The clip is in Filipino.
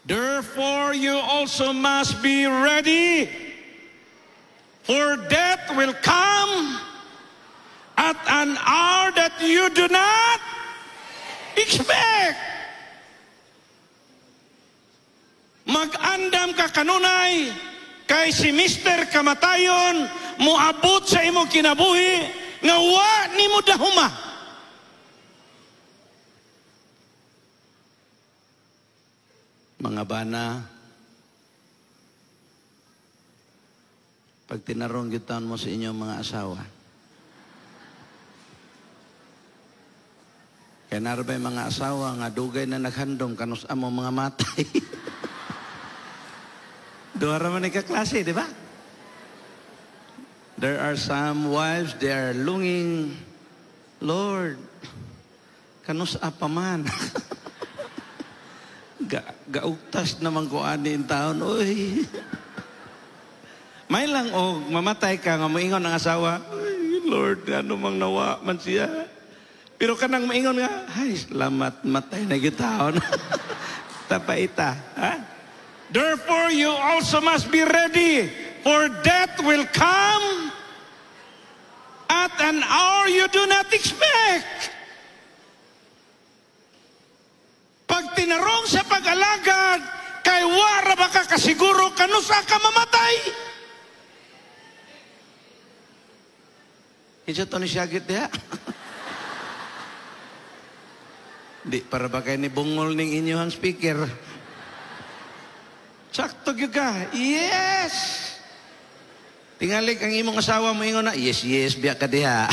Therefore you also must be ready, for death will come at an hour that you do not expect. Mag-andam ka kanunay, kay si Mr. Kamatayon, muabot sa imong kinabuhi, nga wa ni mo dahuma. Mga bana, pag tinarong gitan mo sa inyong mga asawa, kaya narabay mga asawa nga dugay na naghandom kanus amo mga matay. Dua raman ikaklase, di ba? There are some wives, they are longing, Lord, kanus apaman. Gaugtas naman ko ani in taon, oy. May lang mamatay ka nga moingon ang asawa, ay, Lord, ano mang nawa man siya. Pero kanang maingon nga, ay, salamat, matay na gitaon. Tapaita, ha? Therefore, you also must be ready, for death will come at an hour you do not expect. Pag tinarong sa pag-alagad, kay wara ba ka kasiguro kanusa ka mamatay? Isa to ni Syagit ya. Di, para ba kayo ni bungol ning inyong speaker? Sakto gyud ka. Yes! Tingalik ang imong asawa mo ingon na, yes, yes, biya ka diha.